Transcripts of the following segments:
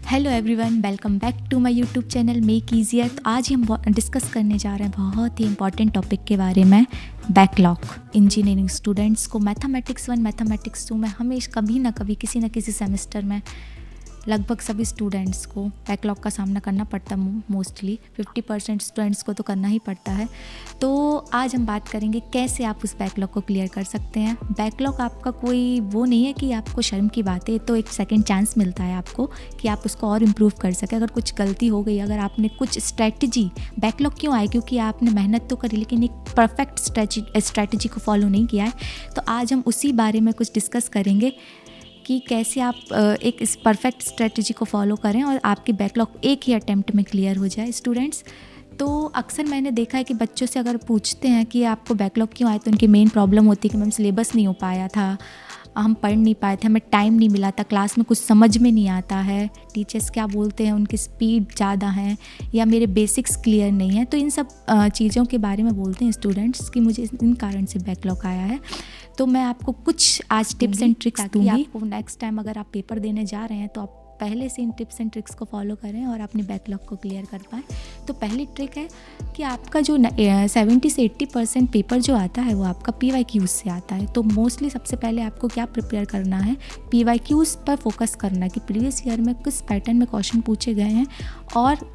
Hello everyone, welcome back to my YouTube channel make easier. तो आज हम discuss करने जा रहे हैं बहुत ही इंपॉर्टेंट टॉपिक के बारे में, बैकलॉग। इंजीनियरिंग स्टूडेंट्स को मैथमेटिक्स 1 मैथमेटिक्स 2 में हमेशा कभी ना कभी किसी न किसी सेमेस्टर में लगभग सभी स्टूडेंट्स को बैकलॉग का सामना करना पड़ता है। मोस्टली 50% स्टूडेंट्स को तो करना ही पड़ता है। तो आज हम बात करेंगे कैसे आप उस बैकलॉग को क्लियर कर सकते हैं। बैकलॉग आपका कोई वो नहीं है कि आपको शर्म की बात है, तो एक सेकंड चांस मिलता है आपको कि आप उसको और इम्प्रूव कर सकें। अगर कुछ गलती हो गई, अगर आपने कुछ स्ट्रैटेजी, बैकलॉग क्यों आए, क्योंकि आपने मेहनत तो करी लेकिन एक परफेक्ट स्ट्रैटेजी को फॉलो नहीं किया है। तो आज हम उसी बारे में कुछ डिस्कस करेंगे कि कैसे आप एक इस परफेक्ट स्ट्रेटजी को फॉलो करें और आपकी बैकलॉग एक ही अटेम्प्ट में क्लियर हो जाए। स्टूडेंट्स, तो अक्सर मैंने देखा है कि बच्चों से अगर पूछते हैं कि आपको बैकलॉग क्यों आए, तो उनकी मेन प्रॉब्लम होती है कि मैम सिलेबस नहीं हो पाया था, हम पढ़ नहीं पाए थे, हमें टाइम नहीं मिला था, क्लास में कुछ समझ में नहीं आता है, टीचर्स क्या बोलते हैं उनकी स्पीड ज़्यादा है, या मेरे बेसिक्स क्लियर नहीं है। तो इन सब चीज़ों के बारे में बोलते हैं स्टूडेंट्स कि मुझे इन कारण से बैकलॉग आया है। तो मैं आपको कुछ आज टिप्स एंड ट्रिक्स दूंगी। आपको नेक्स्ट टाइम अगर आप पेपर देने जा रहे हैं तो आप पहले से इन टिप्स एंड ट्रिक्स को फॉलो करें और अपनी बैकलॉग को क्लियर कर पाएँ। तो पहली ट्रिक है कि आपका जो 70 से 80% पेपर जो आता है वो आपका PYQs से आता है। तो मोस्टली सबसे पहले आपको क्या प्रिपेयर करना है, PYQs पर फोकस करना है कि प्रीवियस ईयर में किस पैटर्न में क्वेश्चन पूछे गए हैं और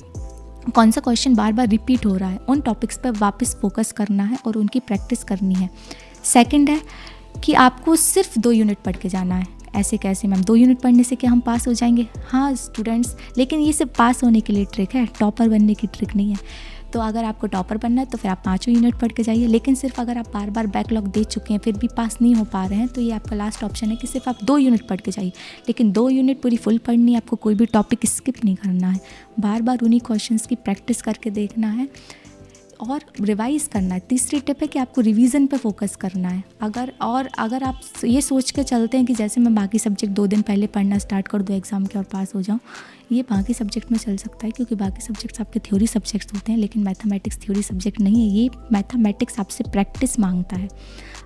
कौन सा क्वेश्चन बार बार रिपीट हो रहा है। उन टॉपिक्स पर वापस फोकस करना है और उनकी प्रैक्टिस करनी है। सेकंड है कि आपको सिर्फ 2 यूनिट पढ़ के जाना है। ऐसे कैसे मैम, 2 यूनिट पढ़ने से क्या हम पास हो जाएंगे? हाँ स्टूडेंट्स, लेकिन ये सिर्फ पास होने के लिए ट्रिक है, टॉपर बनने की ट्रिक नहीं है। तो अगर आपको टॉपर बनना है तो फिर आप 5 यूनिट पढ़ के जाइए। लेकिन सिर्फ अगर आप बार बार बैकलॉग दे चुके हैं फिर भी पास नहीं हो पा रहे हैं, तो ये आपका लास्ट ऑप्शन है कि सिर्फ आप 2 यूनिट पढ़ के जाइए। लेकिन 2 यूनिट पूरी फुल पढ़नी है, आपको कोई भी टॉपिक स्किप नहीं करना है, बार बार उन्हीं क्वेश्चंस की प्रैक्टिस करके देखना है और रिवाइज़ करना है। तीसरी टिप है कि आपको रिवीजन पे फोकस करना है। अगर आप ये सोच के चलते हैं कि जैसे मैं बाकी सब्जेक्ट 2 दिन पहले पढ़ना स्टार्ट कर दूँ एग्ज़ाम के और पास हो जाऊँ, ये बाकी सब्जेक्ट में चल सकता है क्योंकि बाकी सब्जेक्ट्स आपके थ्योरी सब्जेक्ट्स होते हैं, लेकिन मैथमेटिक्स थ्योरी सब्जेक्ट नहीं है। ये मैथमेटिक्स आपसे प्रैक्टिस मांगता है।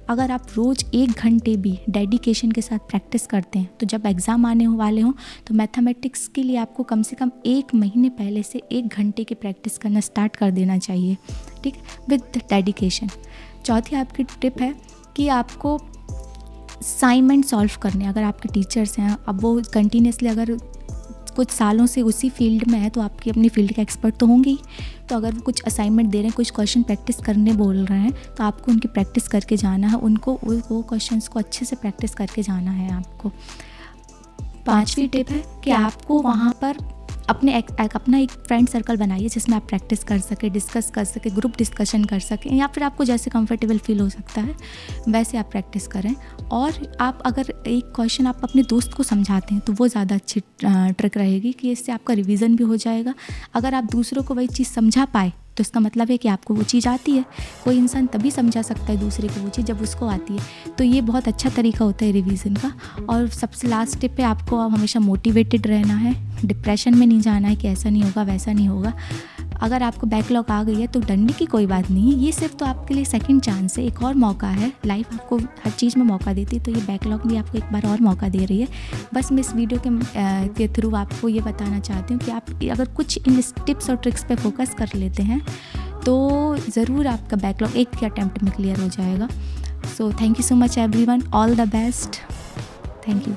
अगर आप रोज़ 1 घंटे भी डेडिकेशन के साथ प्रैक्टिस करते हैं तो जब एग्ज़ाम आने वाले हों तो मैथमेटिक्स के लिए आपको कम से कम 1 महीने पहले से 1 घंटे की प्रैक्टिस करना स्टार्ट कर देना चाहिए, ठीक, विद डेडिकेशन। चौथी आपकी टिप है कि आपको असाइनमेंट सॉल्व करने, अगर आपके टीचर्स हैं, अब वो कंटिन्यूसली अगर कुछ सालों से उसी फील्ड में है तो आपकी अपनी फील्ड के एक्सपर्ट तो होंगे ही। तो अगर वो कुछ असाइनमेंट दे रहे हैं, कुछ क्वेश्चन प्रैक्टिस करने बोल रहे हैं, तो आपको उनकी प्रैक्टिस करके जाना है, उनको वो क्वेश्चंस को अच्छे से प्रैक्टिस करके जाना है आपको। 5वीं टिप है कि आपको वहाँ पर अपना एक फ्रेंड सर्कल बनाइए जिसमें आप प्रैक्टिस कर सके, डिस्कस कर सके, ग्रुप डिस्कशन कर सकें, या फिर आपको जैसे कंफर्टेबल फील हो सकता है वैसे आप प्रैक्टिस करें। और आप अगर एक क्वेश्चन आप अपने दोस्त को समझाते हैं तो वो ज़्यादा अच्छी ट्रिक रहेगी कि इससे आपका रिवीजन भी हो जाएगा। अगर आप दूसरों को वही चीज़ समझा पाए तो इसका मतलब है कि आपको वो चीज़ आती है। कोई इंसान तभी समझा सकता है दूसरे को वो चीज़ जब उसको आती है। तो ये बहुत अच्छा तरीका होता है रिवीजन का। और सबसे लास्ट टिप पे आपको हमेशा मोटिवेटेड रहना है, डिप्रेशन में नहीं जाना है कि ऐसा नहीं होगा वैसा नहीं होगा। अगर आपको बैकलॉग आ गई है तो डरने की कोई बात नहीं है, ये सिर्फ तो आपके लिए सेकंड चांस है, एक और मौका है। लाइफ आपको हर चीज़ में मौका देती है, तो ये बैकलॉग भी आपको एक बार और मौका दे रही है। बस मैं इस वीडियो के थ्रू आपको ये बताना चाहती हूँ कि आप अगर कुछ इन टिप्स और ट्रिक्स पे फोकस कर लेते हैं तो ज़रूर आपका बैकलॉग एक ही अटेम्प्ट में क्लियर हो जाएगा। So thank you so much everyone, all the best, thank you.